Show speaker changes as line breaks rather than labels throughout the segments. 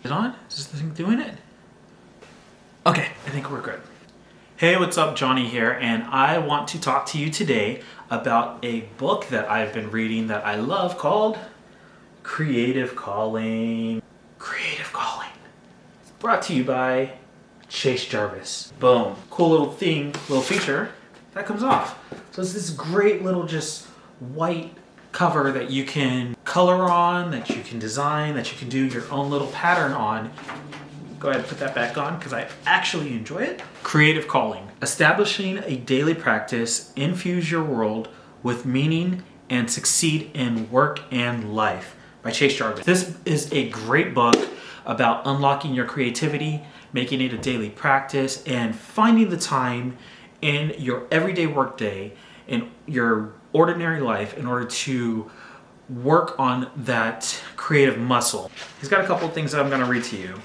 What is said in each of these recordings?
Is it on? Is this thing doing it? Okay, I think we're good. Hey, what's up? Johnny here, and I want to talk to you today about a book that I've been reading that I love called Creative Calling. Creative Calling. Brought to you by Chase Jarvis. Boom. Cool little thing, little feature that comes off. So it's this great little just white cover that you can color on, that you can design, that you can do your own little pattern on. Go ahead and put that back on because I actually enjoy it. Creative Calling. Establishing a daily practice, infuse your world with meaning and succeed in work and life by Chase Jarvis. This is a great book about unlocking your creativity, making it a daily practice, and finding the time in your everyday workday, in your ordinary life, in order to work on that creative muscle. He's got a couple of things that I'm going to read to you.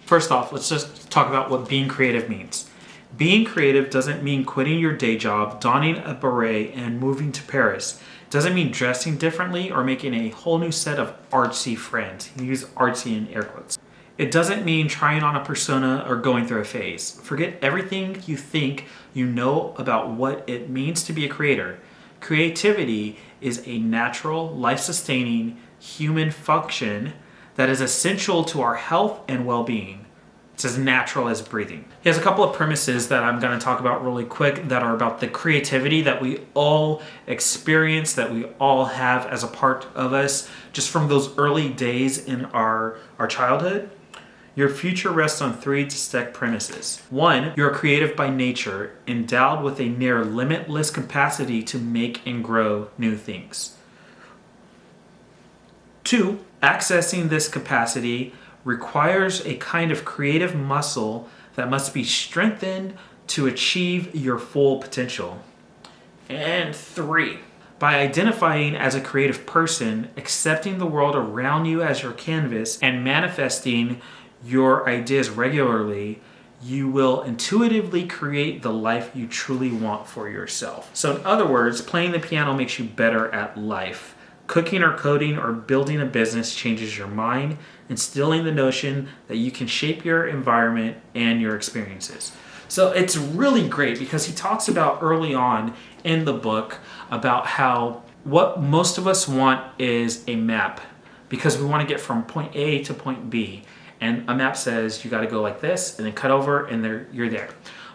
First off, let's just talk about what being creative means. Being creative doesn't mean quitting your day job, donning a beret, and moving to Paris. It doesn't mean dressing differently or making a whole new set of artsy friends. You use artsy in air quotes. It doesn't mean trying on a persona or going through a phase. Forget everything you think you know about what it means to be a creator. Creativity is a natural, life-sustaining human function that is essential to our health and well-being. It's as natural as breathing. He has a couple of premises that I'm going to talk about really quick that are about the creativity that we all experience, that we all have as a part of us, just from those early days in our childhood. Your future rests on three distinct premises. One, you're creative by nature, endowed with a near limitless capacity to make and grow new things. Two, accessing this capacity requires a kind of creative muscle that must be strengthened to achieve your full potential. And three, by identifying as a creative person, accepting the world around you as your canvas, and manifesting your ideas regularly, you will intuitively create the life you truly want for yourself. So in other words, playing the piano makes you better at life. Cooking or coding or building a business changes your mind, instilling the notion that you can shape your environment and your experiences. So it's really great because he talks about early on in the book about how what most of us want is a map because we want to get from point A to point B. And a map says you got to go like this and then cut over and you're there.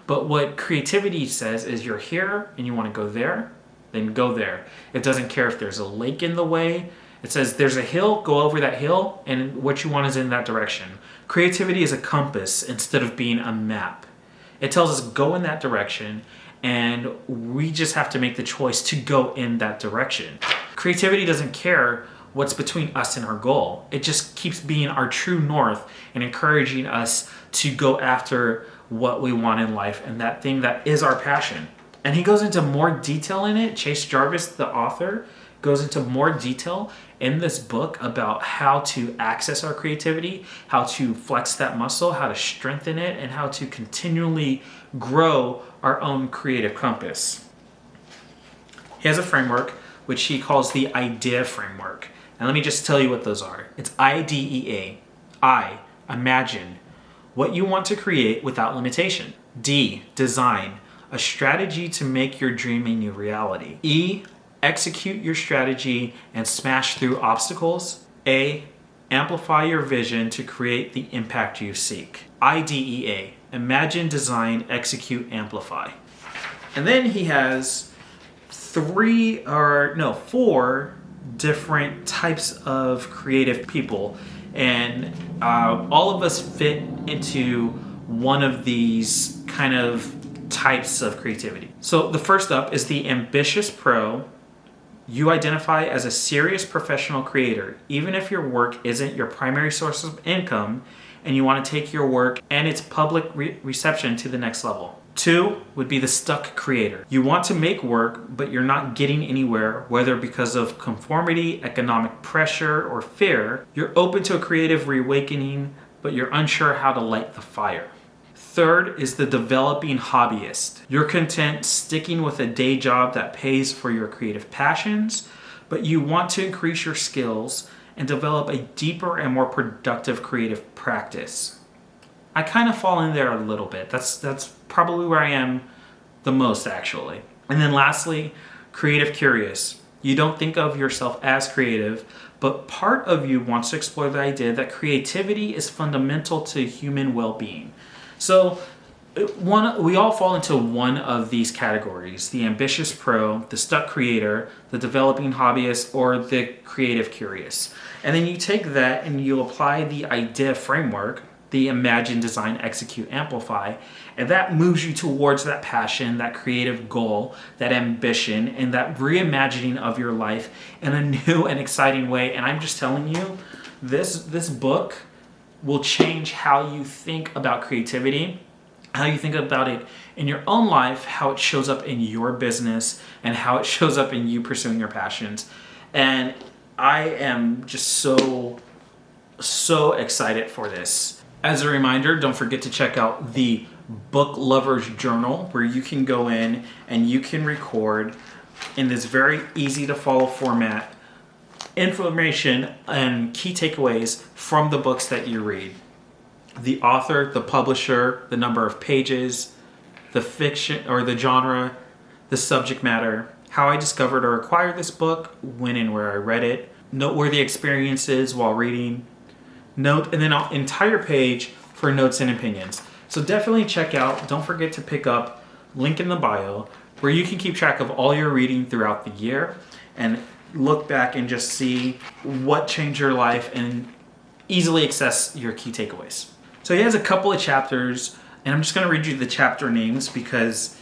But what creativity says is you're here and you want to go there, then go there. It doesn't care if there's a lake in the way. It says there's a hill, go over that hill, and what you want is in that direction. Creativity is a compass instead of being a map. It tells us go in that direction, and we just have to make the choice to go in that direction. Creativity doesn't care what's between us and our goal. It just keeps being our true north and encouraging us to go after what we want in life and that thing that is our passion. And he goes into more detail in it. Chase Jarvis, the author, goes into more detail in this book about how to access our creativity, how to flex that muscle, how to strengthen it, and how to continually grow our own creative compass. He has a framework which he calls the IDEA framework. And let me just tell you what those are. It's IDEA. I, imagine what you want to create without limitation. D, design, a strategy to make your dream a new reality. E, execute your strategy and smash through obstacles. A, amplify your vision to create the impact you seek. IDEA, imagine, design, execute, amplify. And then he has four different types of creative people, and all of us fit into one of these kind of types of creativity. So the first up is the ambitious pro. You identify as a serious professional creator, even if your work isn't your primary source of income, and you want to take your work and its public reception to the next level. 2 would be the stuck creator. You want to make work, but you're not getting anywhere, whether because of conformity, economic pressure, or fear. You're open to a creative reawakening, but you're unsure how to light the fire. 3rd is the developing hobbyist. You're content sticking with a day job that pays for your creative passions, but you want to increase your skills and develop a deeper and more productive creative practice. I kind of fall in there a little bit. That's probably where I am the most, actually. And then lastly, creative curious. You don't think of yourself as creative, but part of you wants to explore the idea that creativity is fundamental to human well-being. So we all fall into one of these categories: the ambitious pro, the stuck creator, the developing hobbyist, or the creative curious. And then you take that and you apply the idea framework, the imagine, design, execute, amplify, and that moves you towards that passion, that creative goal, that ambition, and that reimagining of your life in a new and exciting way. And I'm just telling you, this book will change how you think about creativity, how you think about it in your own life, how it shows up in your business, and how it shows up in you pursuing your passions. And I am just so excited for this. As a reminder, don't forget to check out the Book Lover's Journal, where you can go in and you can record in this very easy to follow format information and key takeaways from the books that you read. The author, the publisher, the number of pages, the fiction or the genre, the subject matter, how I discovered or acquired this book, when and where I read it, noteworthy experiences while reading, and then an entire page for notes and opinions. So definitely check out, don't forget to pick up, link in the bio, where you can keep track of all your reading throughout the year and look back and just see what changed your life and easily access your key takeaways. So he has a couple of chapters, and I'm just going to read you the chapter names because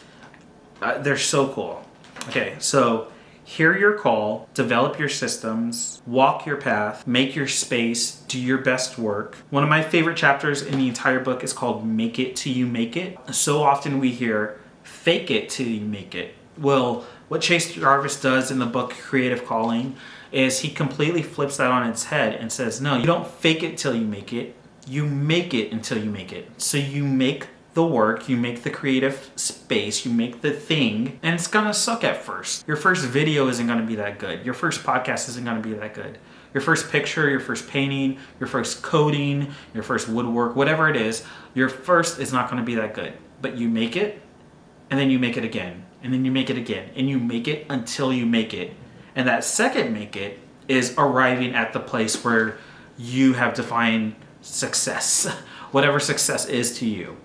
they're so cool. Okay, so hear your call, develop your systems, walk your path, make your space, do your best work. One of my favorite chapters in the entire book is called Make It Till You Make It. So often we hear fake it till you make it. Well, what Chase Jarvis does in the book Creative Calling is he completely flips that on its head and says, no, you don't fake it till you make it. You make it until you make it. So you make the work, you make the creative space, you make the thing, and it's gonna suck at first. Your first video isn't gonna be that good. Your first podcast isn't gonna be that good. Your first picture, your first painting, your first coding, your first woodwork, whatever it is, your first is not gonna be that good. But you make it, and then you make it again, and then you make it again, and you make it until you make it. And that second make it is arriving at the place where you have defined success, whatever success is to you.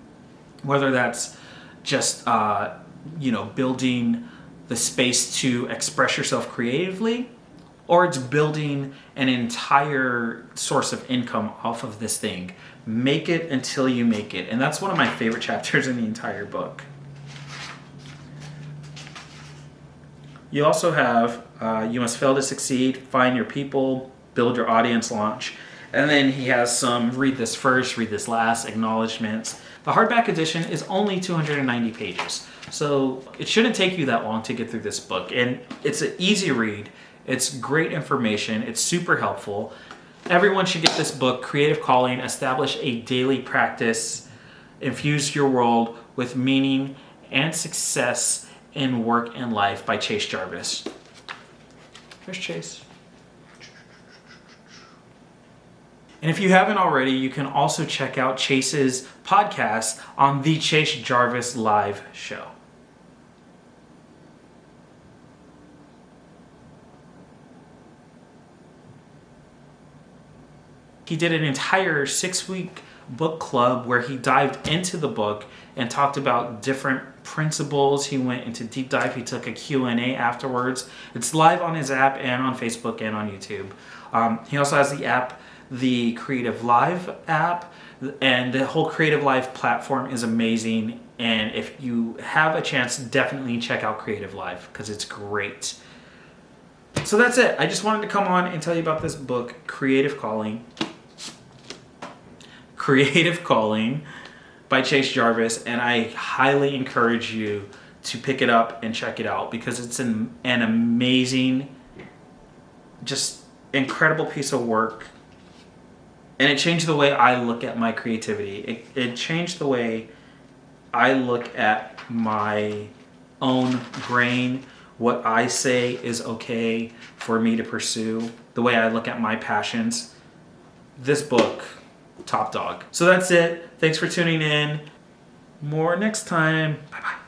Whether that's just, building the space to express yourself creatively, or it's building an entire source of income off of this thing. Make it until you make it. And that's one of my favorite chapters in the entire book. You also have, you must fail to succeed, find your people, build your audience, launch. And then he has some read this first, read this last, acknowledgments. The hardback edition is only 290 pages, so it shouldn't take you that long to get through this book. And it's an easy read. It's great information. It's super helpful. Everyone should get this book, Creative Calling, Establish a Daily Practice, Infuse Your World with Meaning and Success in Work and Life by Chase Jarvis. Here's Chase. And if you haven't already, you can also check out Chase's podcast on the Chase Jarvis Live Show. He did an entire 6-week book club where he dived into the book and talked about different principles. He went into deep dive. He took a Q&A afterwards. It's live on his app and on Facebook and on YouTube. He also has the app, the Creative Live app, and the whole Creative Live platform is amazing. And if you have a chance, definitely check out Creative Live because it's great. So that's it. I just wanted to come on and tell you about this book, Creative Calling by Chase Jarvis, and I highly encourage you to pick it up and check it out because it's an amazing, just incredible piece of work. And it changed the way I look at my creativity. It changed the way I look at my own brain what I say is okay for me to pursue, the way I look at my passions, this book, top dog. So that's it. Thanks for tuning in. More next time. Bye-bye.